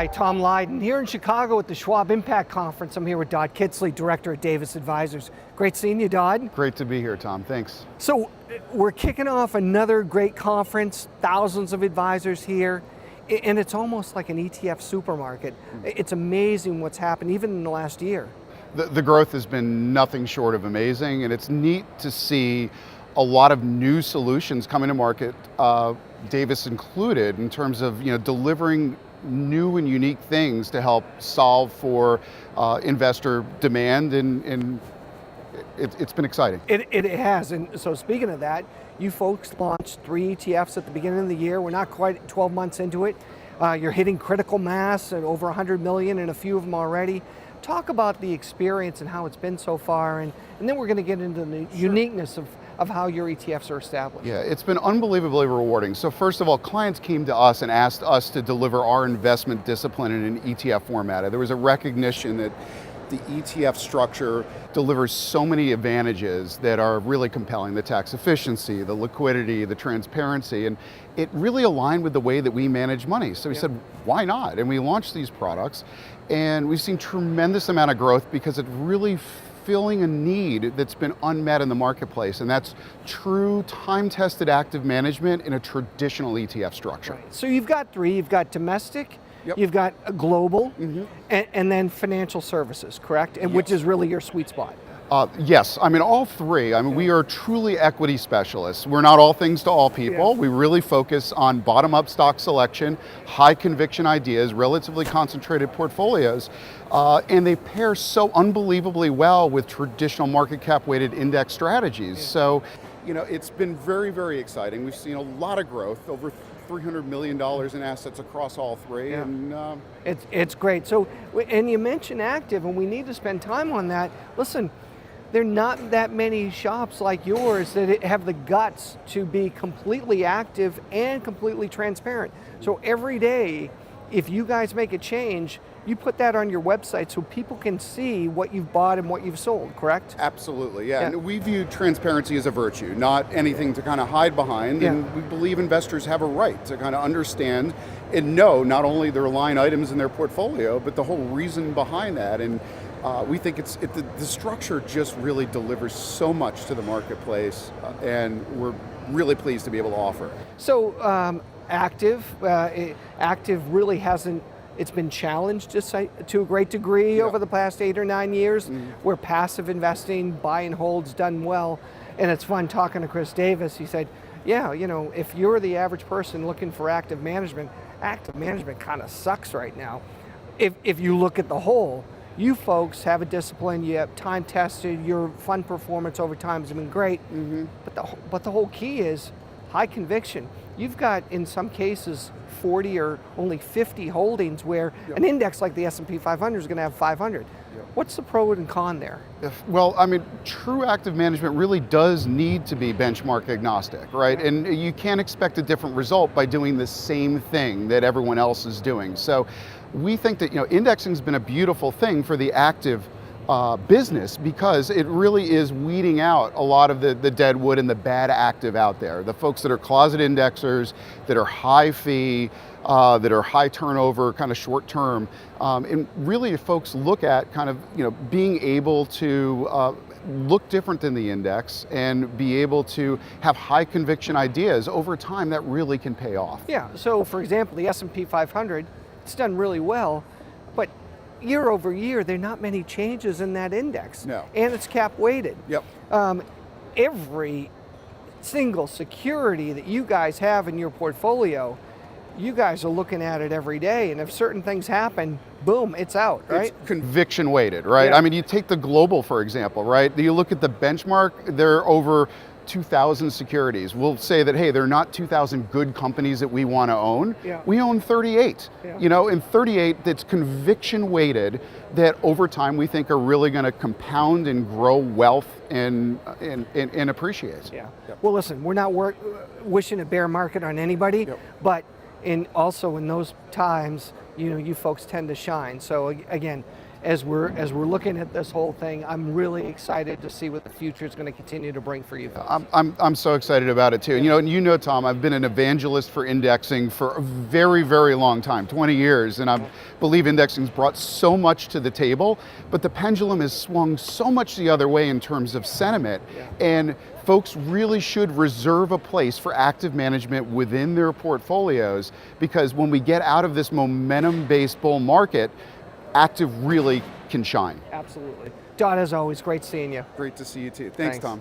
Hi, Tom Lydon here in Chicago at the Schwab Impact Conference. I'm here with Dodd Kittsley, Director at Davis Advisors. Great seeing you, Dodd. Great to be here, Tom. Thanks. So we're kicking off another great conference, thousands of advisors here, and it's almost like an ETF supermarket. It's amazing what's happened even in the last year. The growth has been nothing short of amazing, and it's neat to see a lot of new solutions coming to market, Davis included, in terms of delivering new and unique things to help solve for investor demand, and it's been exciting. It has, and so speaking of that, you folks launched 3 ETFs at the beginning of the year. We're not quite 12 months into it. You're hitting critical mass at over 100 million in a few of them already. Talk about the experience and how it's been so far, and then we're going to get into the uniqueness of how your ETFs are established. Yeah, it's been unbelievably rewarding. So first of all, clients came to us and asked us to deliver our investment discipline in an ETF format. There was a recognition that the ETF structure delivers so many advantages that are really compelling: the tax efficiency, the liquidity, the transparency, and it really aligned with the way that we manage money. So we said, why not? And we launched these products, and we've seen tremendous amount of growth because it really filling a need that's been unmet in the marketplace, and that's true time-tested active management in a traditional ETF structure. Right. So you've got 3, you've got domestic, you've got a global, and then financial services, correct? And which is really your sweet spot. Yes, I mean all 3. I mean we are truly equity specialists. We're not all things to all people. We really focus on bottom-up stock selection, high conviction ideas, relatively concentrated portfolios, and they pair so unbelievably well with traditional market cap weighted index strategies. So, it's been very, very exciting. We've seen a lot of growth, over $300 million in assets across all 3. And it's great. So, and you mentioned active, and we need to spend time on that. Listen, there are not that many shops like yours that have the guts to be completely active and completely transparent. So every day, if you guys make a change, you put that on your website so people can see what you've bought and what you've sold, correct? Absolutely, yeah. And we view transparency as a virtue, not anything to kind of hide behind. And we believe investors have a right to kind of understand and know not only their line items in their portfolio, but the whole reason behind that. And we think the structure just really delivers so much to the marketplace, and we're really pleased to be able to offer it. So active really hasn't. It's been challenged to a great degree over the past 8 or 9 years, where passive investing, buy and hold's done well. And it's fun talking to Chris Davis. He said, if you're the average person looking for active management kind of sucks right now. If you look at the whole, you folks have a discipline, you have time tested, your fund performance over time has been great, but the whole key is high conviction. You've got, in some cases, 40 or only 50 holdings where an index like the S&P 500 is going to have 500. What's the pro and con there? Well, I mean, true active management really does need to be benchmark agnostic, right? And you can't expect a different result by doing the same thing that everyone else is doing. So we think that indexing has been a beautiful thing for the active business, because it really is weeding out a lot of the dead wood and the bad active out there. The folks that are closet indexers, that are high fee, that are high turnover, kind of short term. And really if folks look at kind of being able to look different than the index and be able to have high conviction ideas over time, that really can pay off. Yeah, so for example, the S&P 500, it's done really well, but year over year, there are not many changes in that index. No. And it's cap weighted. Yep. Every single security that you guys have in your portfolio, you guys are looking at it every day, and if certain things happen, boom, it's out, right? It's conviction weighted, right? Yeah. I mean, you take the global, for example, right? You look at the benchmark, they're over 2,000 securities. We'll say that, hey, they're not 2,000 good companies that we want to own. We own 38, and 38 that's conviction weighted, that over time we think are really going to compound and grow wealth and appreciate. Well, listen, we're not wishing a bear market on anybody, but also in those times, you folks tend to shine. So again, as we're looking at this whole thing, I'm really excited to see what the future is going to continue to bring for you folks. I'm so excited about it too. And you know, Tom, I've been an evangelist for indexing for a very, very long time, 20 years, and I believe indexing's brought so much to the table, but the pendulum has swung so much the other way in terms of sentiment, and folks really should reserve a place for active management within their portfolios, because when we get out of this momentum-based bull market, active really can shine. Absolutely. Dodd, as always, great seeing you. Great to see you too. Thanks. Tom.